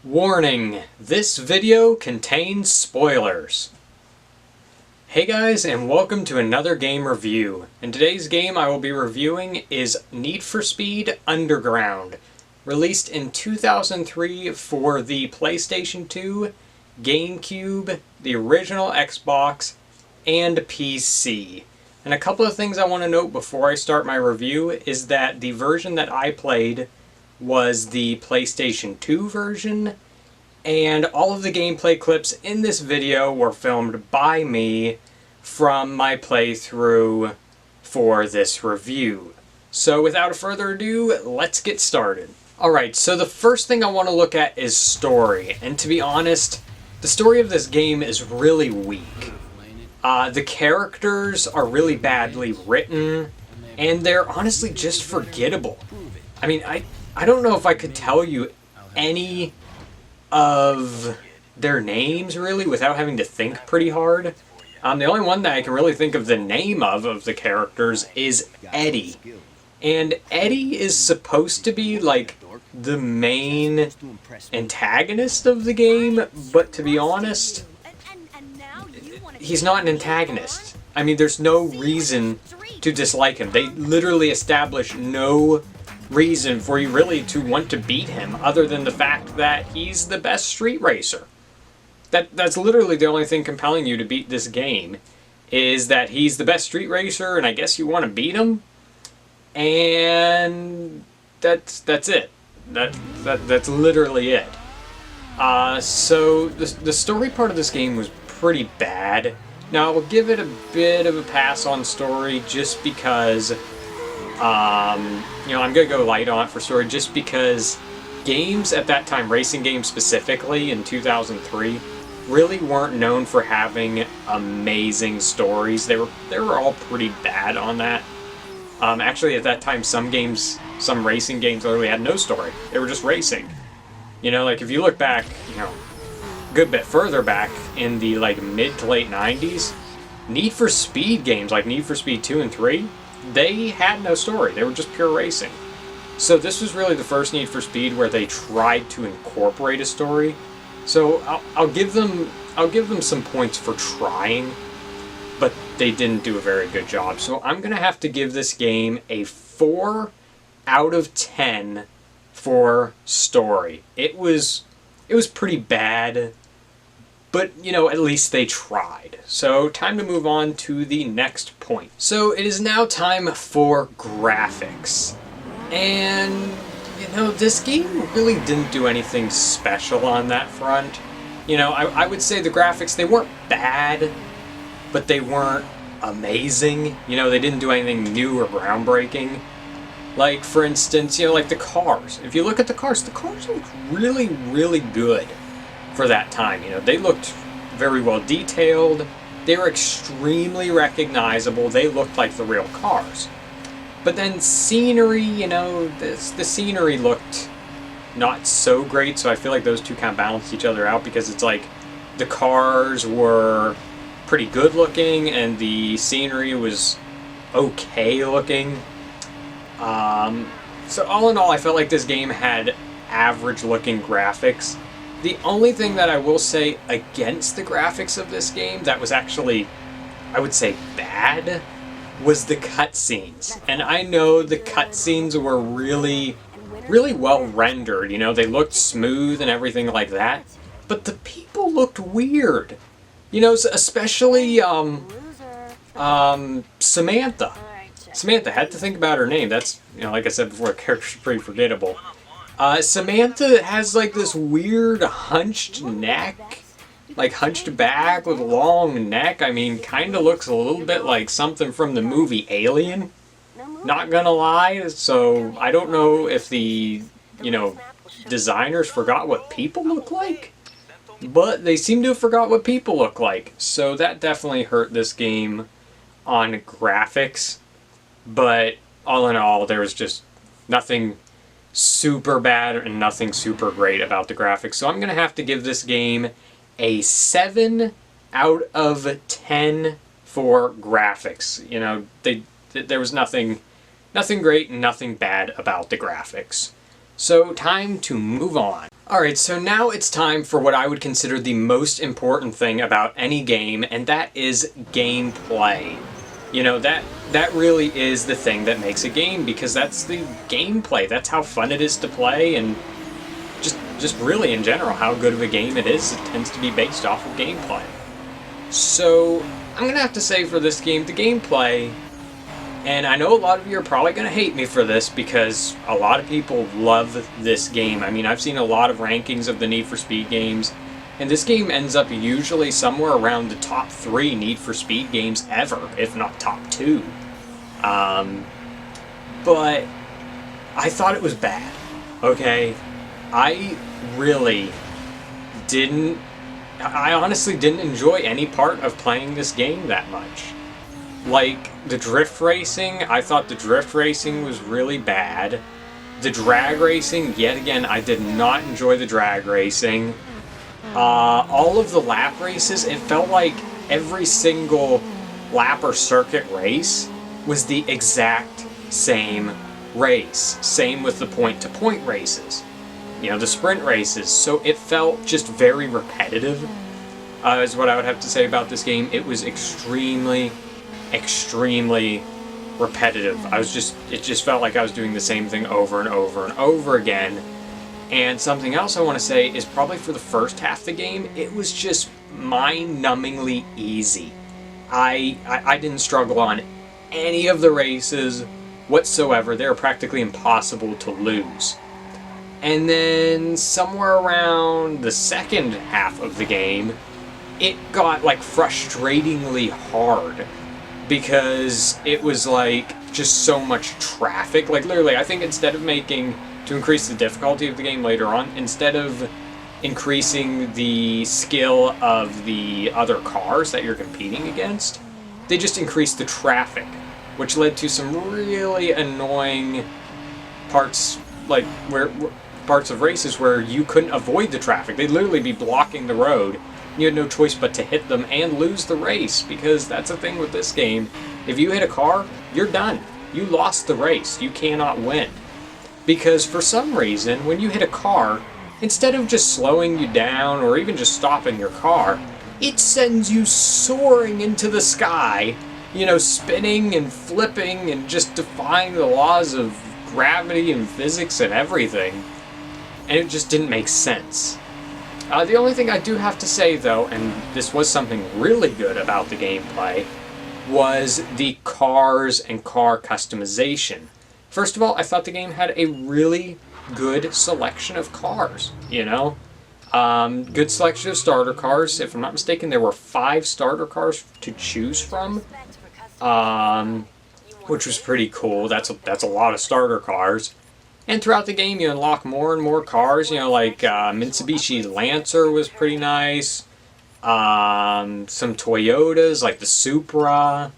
Warning, this video contains spoilers. Hey guys, and welcome to another game review. And today's game I will be reviewing is Need for Speed Underground, released in 2003 for the PlayStation 2, GameCube, the original Xbox, and PC. And a couple of things I want to note before I start my review is that the version that I played was the PlayStation 2 version, and all of the gameplay clips in this video were filmed by me from my playthrough for this review. So without further ado, let's get started. Alright, so the first thing I want to look at is story, and to be honest, the story of this game is really weak. The characters are really badly written, and they're honestly just forgettable. I mean, I don't know if I could tell you any of their names, really, without having to think pretty hard. The only one that I can really think of the name of the characters is Eddie. And Eddie is supposed to be, like, the main antagonist of the game, but to be honest, he's not an antagonist. I mean, there's no reason to dislike him. They literally establish no reason for you really to want to beat him other than the fact that he's the best street racer. That's literally the only thing compelling you to beat this game, is that he's the best street racer and I guess you want to beat him, and that's it. That's literally it. So the story part of this game was pretty bad. Now I will give it a bit of a pass on story just because I'm going to go light on it for story just because games at that time, racing games specifically in 2003, really weren't known for having amazing stories. They were all pretty bad on that. Actually, at that time, some racing games literally had no story. They were just racing. You know, like if you look back, a good bit further back in the mid to late 90s, Need for Speed games like Need for Speed 2 and 3, they had no story. They were just pure racing. So this was really the first Need for Speed where they tried to incorporate a story. So I'll give them some points for trying, but they didn't do a very good job. So I'm gonna have to give this game a 4 out of 10 for story. It was pretty bad, but, at least they tried. So, time to move on to the next point. So, it is now time for graphics. And, this game really didn't do anything special on that front. I would say the graphics, they weren't bad, but they weren't amazing. They didn't do anything new or groundbreaking. Like, for instance, like the cars. If you look at the cars look really, really good for that time. They looked very well detailed. They were extremely recognizable. They looked like the real cars. But then scenery, the scenery looked not so great, so I feel like those two kind of balanced each other out, because it's like the cars were pretty good looking and the scenery was okay looking. So all in all, I felt like this game had average looking graphics. The only thing that I will say against the graphics of this game that was actually, I would say, bad, was the cutscenes. And I know the cutscenes were really, really well rendered. They looked smooth and everything like that. But the people looked weird. Especially Samantha. Samantha, had to think about her name. That's, like I said before, the character's pretty forgettable. Samantha has this weird hunched neck, hunched back with a long neck. I mean, kind of looks a little bit like something from the movie Alien, not gonna lie. So I don't know if the, designers forgot what people look like, but they seem to have forgot what people look like. So that definitely hurt this game on graphics. But all in all, there was just nothing super bad and nothing super great about the graphics. So I'm going to have to give this game a 7 out of 10 for graphics. There was nothing great and nothing bad about the graphics. So time to move on. Alright, so now it's time for what I would consider the most important thing about any game, and that is gameplay. You know, that really is the thing that makes a game, because that's the gameplay. That's how fun it is to play, and just really in general how good of a game it is. It tends to be based off of gameplay. So I'm gonna have to say for this game, the gameplay, and I know a lot of you are probably gonna hate me for this because a lot of people love this game. I mean, I've seen a lot of rankings of the Need for Speed games, and this game ends up usually somewhere around the top 3 Need for Speed games ever, if not top 2. But I thought it was bad, okay? I honestly didn't enjoy any part of playing this game that much. Like, the drift racing, I thought the drift racing was really bad. The drag racing, yet again, I did not enjoy the drag racing. All of the lap races, it felt like every single lap or circuit race was the exact same race. Same with the point-to-point races. You know, the sprint races. So it felt just very repetitive, is what I would have to say about this game. It was extremely repetitive. It just felt like I was doing the same thing over and over and over again. And something else I want to say is probably for the first half of the game, it was just mind-numbingly easy. I didn't struggle on any of the races whatsoever. They were practically impossible to lose. And then somewhere around the second half of the game, it got like frustratingly hard because it was like just so much traffic. Like literally, I think instead of to increase the difficulty of the game later on, instead of increasing the skill of the other cars that you're competing against, they just increased the traffic, which led to some really annoying parts, like parts of races where you couldn't avoid the traffic. They'd literally be blocking the road. You had no choice but to hit them and lose the race, because that's the thing with this game. If you hit a car, you're done. You lost the race. You cannot win. Because for some reason, when you hit a car, instead of just slowing you down or even just stopping your car, it sends you soaring into the sky, you know, spinning and flipping and just defying the laws of gravity and physics and everything. And it just didn't make sense. The only thing I do have to say, though, and this was something really good about the gameplay, was the cars and car customization. First of all, I thought the game had a really good selection of cars, you know? Good selection of starter cars. If I'm not mistaken, there were 5 starter cars to choose from, which was pretty cool. That's a lot of starter cars. And throughout the game, you unlock more and more cars. You know, like Mitsubishi Lancer was pretty nice. Some Toyotas, like the Supra.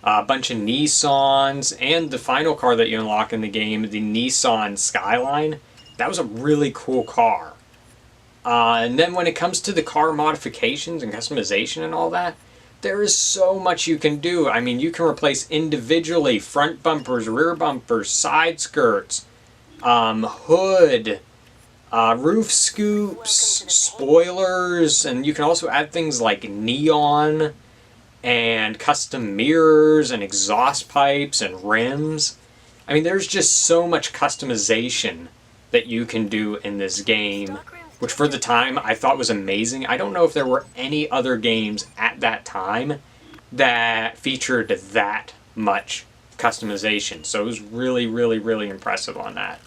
A bunch of Nissans. And the final car that you unlock in the game, the Nissan Skyline. That was a really cool car. And then when it comes to the car modifications and customization and all that, there is so much you can do. I mean, you can replace individually front bumpers, rear bumpers, side skirts, hood, roof scoops, spoilers, and you can also add things like neon and custom mirrors and exhaust pipes and rims. I mean, there's just so much customization that you can do in this game, which for the time I thought was amazing. I don't know if there were any other games at that time that featured that much customization. So it was really impressive on that.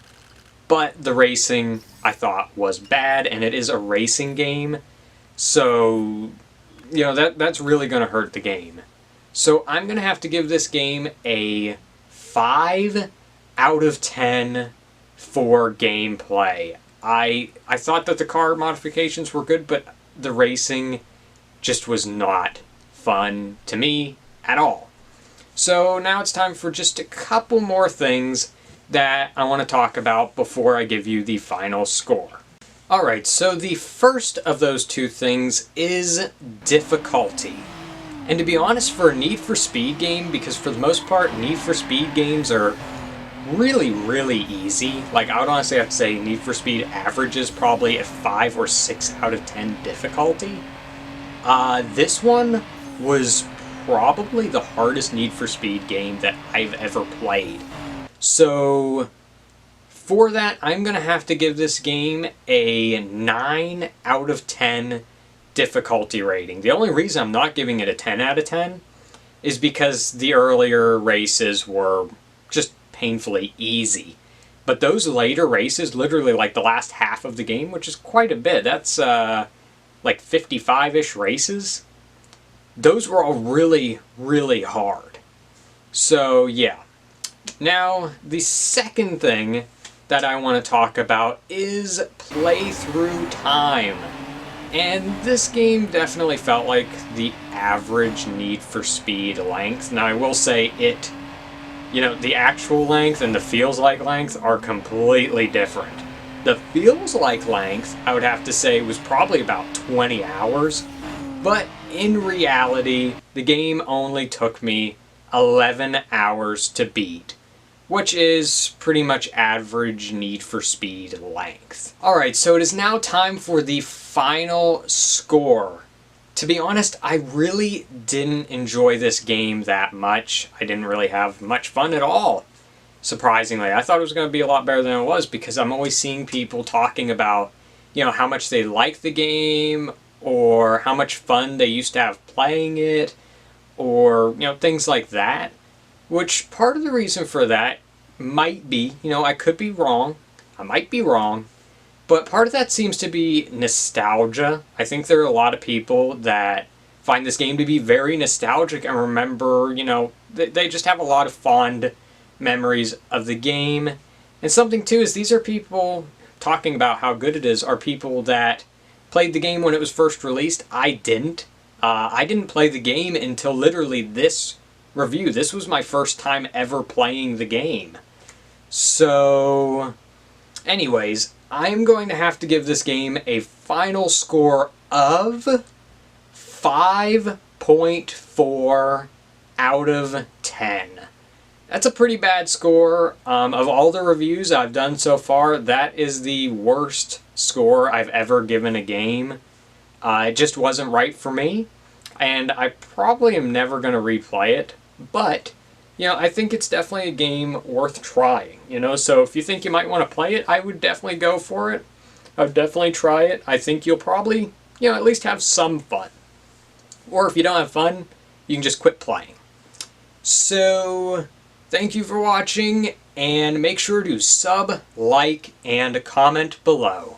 But the racing, I thought, was bad, and it is a racing game, so, you know, that's really going to hurt the game. So I'm going to have to give this game a 5 out of 10 for gameplay. I thought that the car modifications were good, but the racing just was not fun to me at all. So now it's time for just a couple more things that I want to talk about before I give you the final score. Alright, so the first of those 2 things is difficulty. And to be honest, for a Need for Speed game, because for the most part, Need for Speed games are really, really easy. Like, I would honestly have to say Need for Speed averages probably a 5 or 6 out of 10 difficulty. This one was probably the hardest Need for Speed game that I've ever played. So, for that, I'm going to have to give this game a 9 out of 10 difficulty rating. The only reason I'm not giving it a 10 out of 10 is because the earlier races were just painfully easy. But those later races, literally like the last half of the game, which is quite a bit, that's like 55-ish races, those were all really, really hard. So yeah. Now, the second thing that I want to talk about is playthrough time. And this game definitely felt like the average Need for Speed length. Now I will say the actual length and the feels like length are completely different. The feels like length, I would have to say, was probably about 20 hours, but in reality, the game only took me 11 hours to beat, which is pretty much average Need for Speed length. Alright, so it is now time for the final score. To be honest, I really didn't enjoy this game that much. I didn't really have much fun at all, surprisingly. I thought it was going to be a lot better than it was because I'm always seeing people talking about, how much they like the game or how much fun they used to have playing it or, things like that. Which part of the reason for that might be, I could be wrong. I might be wrong. But part of that seems to be nostalgia. I think there are a lot of people that find this game to be very nostalgic and remember, they just have a lot of fond memories of the game. And something too is these are people talking about how good it is are people that played the game when it was first released. I didn't. I didn't play the game until literally this review. This was my first time ever playing the game. So, anyways, I'm going to have to give this game a final score of 5.4 out of 10. That's a pretty bad score. Of all the reviews I've done so far, that is the worst score I've ever given a game. It just wasn't right for me, and I probably am never going to replay it, but I think it's definitely a game worth trying, so if you think you might want to play it, I would definitely go for it. I would definitely try it. I think you'll probably, at least have some fun. Or if you don't have fun, you can just quit playing. So, thank you for watching, and make sure to sub, like, and comment below.